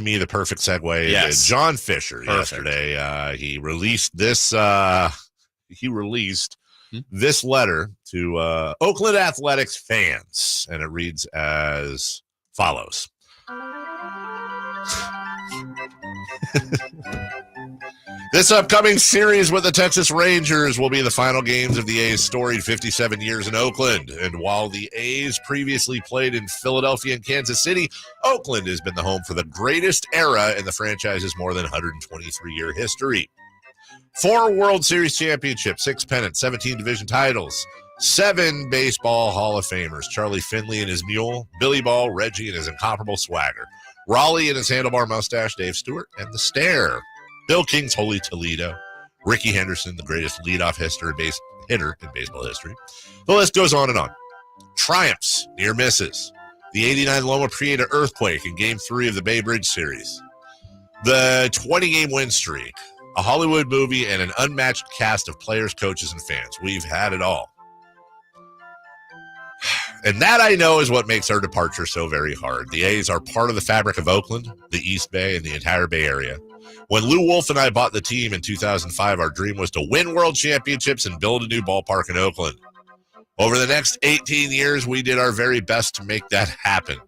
me the perfect segue. Yes. John Fisher yesterday. He released this. This letter to Oakland Athletics fans, and it reads as follows. This upcoming series with the Texas Rangers will be the final games of the A's storied 57 years in Oakland. And while the A's previously played in Philadelphia and Kansas City, Oakland has been the home for the greatest era in the franchise's more than 123-year history. 4 World Series championships, 6 pennants, 17 division titles, 7 baseball Hall of Famers, Charlie Finley and his mule, Billy Ball, Reggie and his incomparable swagger, Raleigh and his handlebar mustache, Dave Stewart, and the stare, Bill King's Holy Toledo, Ricky Henderson, the greatest leadoff hitter in baseball history. The list goes on and on. Triumphs, near misses, the 89 Loma Prieta earthquake in Game 3 of the Bay Bridge series, the 20-game win streak, a Hollywood movie, and an unmatched cast of players, coaches, and fans. We've had it all. And that, I know, is what makes our departure so very hard. The A's are part of the fabric of Oakland, the East Bay, and the entire Bay Area. When Lou Wolf and I bought the team in 2005, our dream was to win world championships and build a new ballpark in Oakland. Over the next 18 years, we did our very best to make that happen.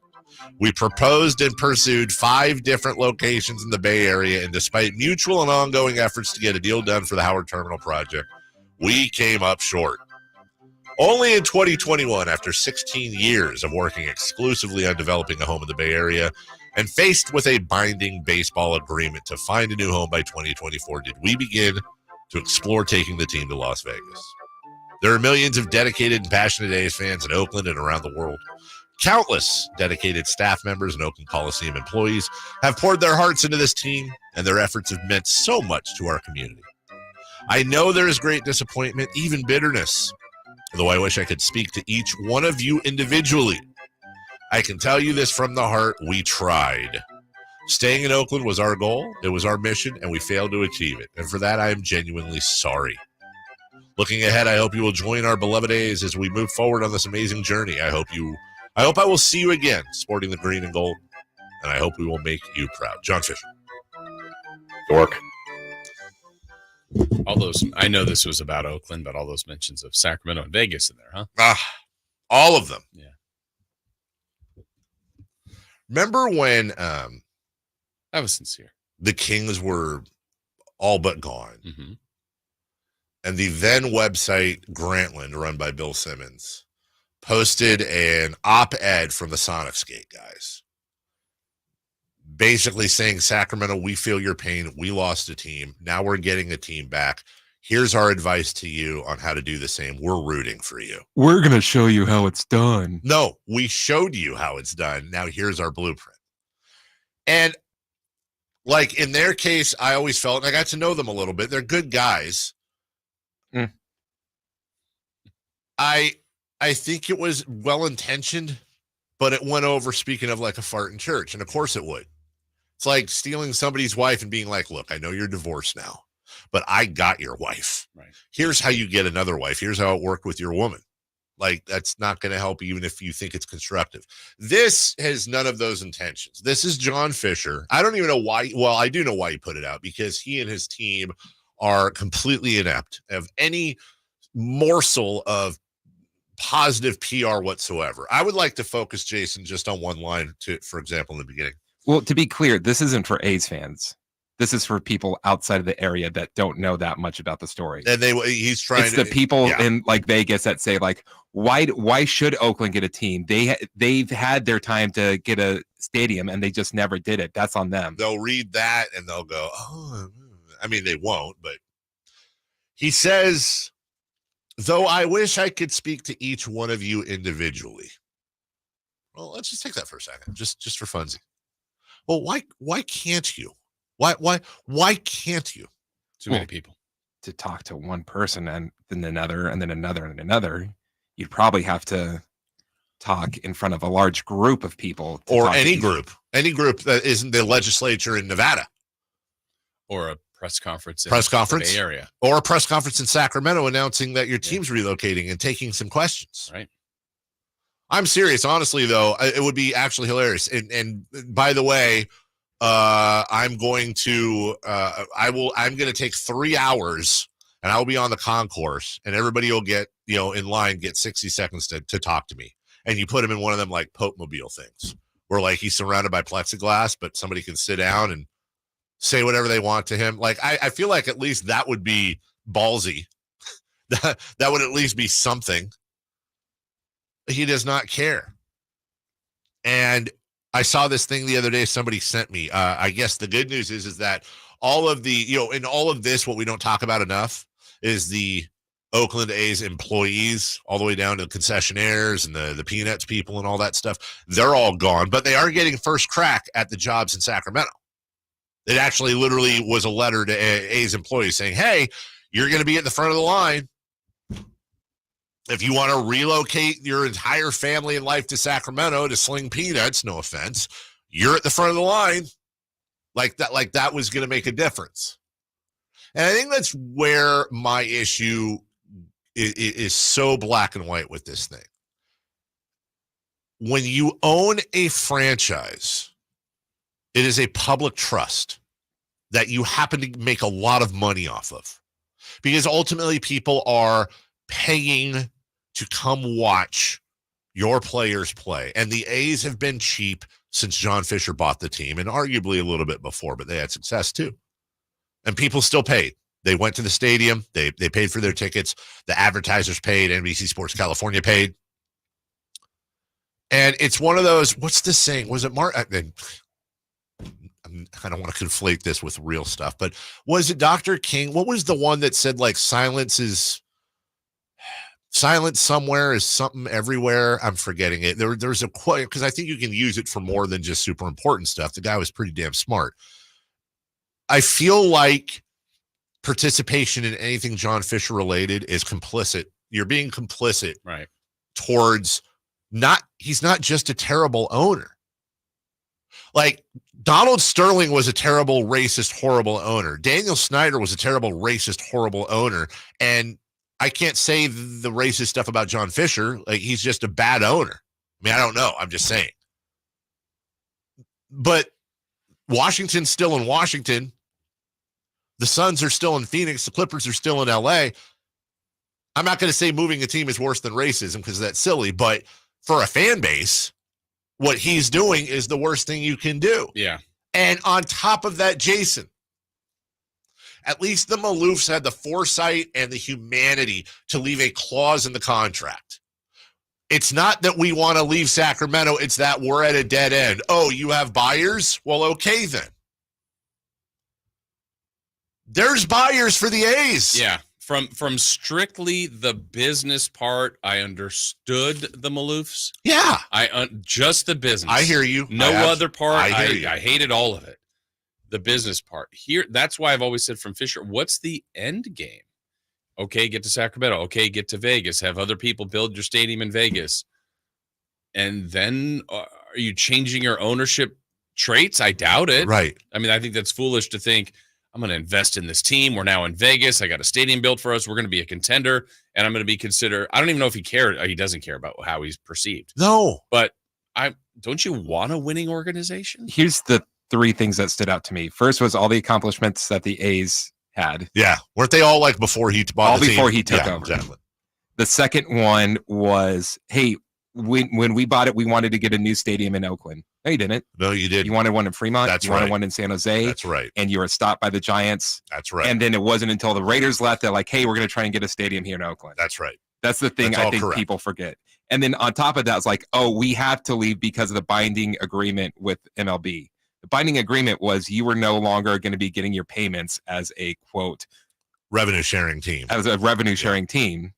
We proposed and pursued 5 different locations in the Bay Area, and despite mutual and ongoing efforts to get a deal done for the Howard Terminal project, we came up short. Only in 2021, after 16 years of working exclusively on developing a home in the Bay Area, and faced with a binding baseball agreement to find a new home by 2024, did we begin to explore taking the team to Las Vegas. There are millions of dedicated and passionate A's fans in Oakland and around the world. Countless dedicated staff members and Oakland Coliseum employees have poured their hearts into this team, and their efforts have meant so much to our community. I know there is great disappointment, even bitterness, though I wish I could speak to each one of you individually. I can tell you this from the heart, we tried. Staying in Oakland was our goal, it was our mission, and we failed to achieve it. And for that, I am genuinely sorry. Looking ahead, I hope you will join our beloved A's as we move forward on this amazing journey. I hope I will see you again sporting the green and gold, and I hope we will make you proud. John Fisher. York. All those, I know this was about Oakland, but all those mentions of Sacramento and Vegas in there, huh? All of them. Yeah. Remember when that was sincere. The Kings were all but gone, Mm-hmm. and the then website Grantland, run by Bill Simmons, posted an op-ed from the Sonics Gate guys, basically saying, Sacramento, we feel your pain. We lost a team. Now we're getting a team back. Here's our advice to you on how to do the same. We're rooting for you. We're going to show you how it's done. No, we showed you how it's done. Now here's our blueprint. And like in their case, I always felt, and I got to know them a little bit, they're good guys. Mm. I think it was well-intentioned, but it went over, speaking of, like a fart in church. And of course it would. It's like stealing somebody's wife and being like, look, I know you're divorced now, but I got your wife. Right. Here's how you get another wife. Here's how it worked with your woman. Like, that's not going to help, even if you think it's constructive. This has none of those intentions. This is John Fisher. I don't even know why. Well, I do know why he put it out, because he and his team are completely inept of any morsel of positive PR whatsoever. I would like to focus, Jason, just on one line, for example, in the beginning. Well, to be clear, this isn't for A's fans. This is for people outside of the area that don't know that much about the story. And he's trying. It's the people in like Vegas that say, like, why should Oakland get a team? They've had their time to get a stadium and they just never did it. That's on them. They'll read that and they'll go, oh, I mean, they won't, but he says, though I wish I could speak to each one of you individually. Well, let's just take that for a second, just for funsies. Well, why can't you? Why can't you? Too many people. To talk to one person and then another and then another and another, you'd probably have to talk in front of a large group of people. Or any group that isn't the legislature in Nevada. Or a press conference in the Bay Area. Or a press conference in Sacramento announcing that your team's relocating and taking some questions. Right. I'm serious. Honestly, though, it would be actually hilarious. And by the way, I'm going to take 3 hours and I'll be on the concourse and everybody will get, in line, get 60 seconds to talk to me. And you put him in one of them like Pope Mobile things where like he's surrounded by plexiglass, but somebody can sit down and say whatever they want to him. Like, I feel like at least that would be ballsy. that would at least be something. He does not care. And I saw this thing the other day somebody sent me. I guess the good news is that all of the, in all of this, what we don't talk about enough is the Oakland A's employees all the way down to concessionaires and the Peanuts people and all that stuff. They're all gone, but they are getting first crack at the jobs in Sacramento. It actually literally was a letter to A's employees saying, hey, you're going to be at the front of the line. If you want to relocate your entire family and life to Sacramento to sling peanuts, no offense, you're at the front of the line. Like that was going to make a difference. And I think that's where my issue is so black and white with this thing. When you own a franchise, it is a public trust that you happen to make a lot of money off of, because ultimately people are paying to come watch your players play. And the A's have been cheap since John Fisher bought the team, and arguably a little bit before, but they had success too. And people still paid. They went to the stadium. They paid for their tickets. The advertisers paid. NBC Sports California paid. And it's one of those, what's the saying? Was it Mark? I don't want to conflate this with real stuff, but was it Dr. King? What was the one that said like silence somewhere is something everywhere? I'm forgetting it. There's a quote, because I think you can use it for more than just super important stuff. The guy was pretty damn smart. I feel like participation in anything John Fisher related is complicit. You're being complicit, right, towards he's not just a terrible owner. Like Donald Sterling was a terrible, racist, horrible owner. Daniel Snyder was a terrible, racist, horrible owner. And I can't say the racist stuff about John Fisher. Like, he's just a bad owner. I mean, I don't know. I'm just saying. But Washington's still in Washington. The Suns are still in Phoenix. The Clippers are still in LA. I'm not going to say moving a team is worse than racism because that's silly. But for a fan base, what he's doing is the worst thing you can do. Yeah. And on top of that, Jason, at least the Maloofs had the foresight and the humanity to leave a clause in the contract. It's not that we want to leave Sacramento. It's that we're at a dead end. Oh, you have buyers? Well, okay then. There's buyers for the A's. Yeah. From strictly the business part, I understood the Maloofs. Yeah. Just the business. I hear you. No other part. I hear you. I hated all of it. The business part. Here, that's why I've always said from Fisher, what's the end game? Okay, get to Sacramento. Okay, get to Vegas. Have other people build your stadium in Vegas. And then are you changing your ownership traits? I doubt it. Right. I mean, I think that's foolish to think, I'm going to invest in this team. We're now in Vegas. I got a stadium built for us. We're going to be a contender, and I'm going to be considered. I don't even know if he cared. He doesn't care about how he's perceived. No. But don't you want a winning organization? Here's the 3 things that stood out to me. First was all the accomplishments that the A's had. Yeah. Weren't they all like before he bought the team? All before he took over. Exactly. The second one was, hey, when we bought it, we wanted to get a new stadium in Oakland. No, you didn't. No, you didn't. You wanted one in Fremont. That's you right. wanted one in San Jose. That's right. And you were stopped by the Giants. That's right. And then it wasn't until the Raiders left that like, hey, we're going to try and get a stadium here in Oakland. That's right. That's the thing I think people forget. And then on top of that, it's like, oh, we have to leave because of the binding agreement with MLB. The binding agreement was you were no longer going to be getting your payments as a, quote, revenue sharing team. As a revenue sharing team.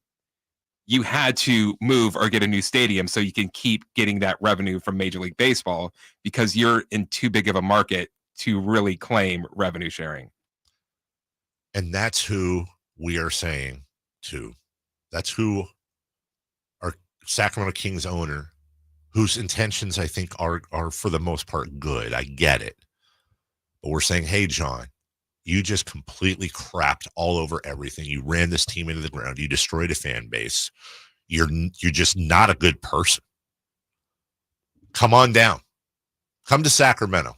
You had to move or get a new stadium so you can keep getting that revenue from Major League Baseball because you're in too big of a market to really claim revenue sharing. And that's who we are saying to. That's who our Sacramento Kings owner, whose intentions I think are for the most part good. I get it. But we're saying, hey, John, you just completely crapped all over everything. You ran this team into the ground. You destroyed a fan base. You're just not a good person. Come on down. Come to Sacramento.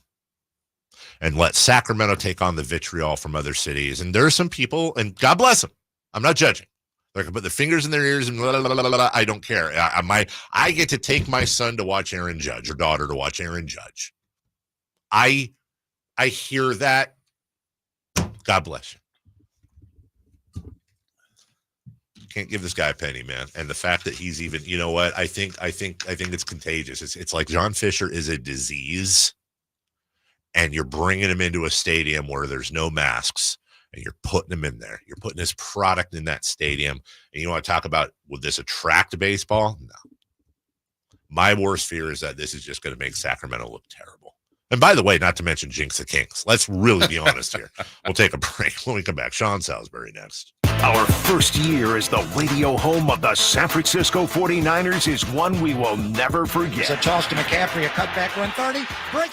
and let Sacramento take on the vitriol from other cities. And there are some people, and God bless them. I'm not judging. They can put their fingers in their ears and blah, blah, blah, blah, blah. I don't care. I get to take my son to watch Aaron Judge or daughter to watch Aaron Judge. I hear that. God bless you. Can't give this guy a penny, man. And the fact that he's even, you know what? I think it's contagious. It's like John Fisher is a disease, and you're bringing him into a stadium where there's no masks, and you're putting him in there. You're putting his product in that stadium. And you want to talk about, would this attract baseball? No. My worst fear is that this is just going to make Sacramento look terrible. And by the way, not to mention jinx the Kings. Let's really be honest here. We'll take a break. When we come back, Sean Salisbury next. Our first year as the radio home of the San Francisco 49ers is one we will never forget. It's a toss to McCaffrey, a cutback run 30. Break.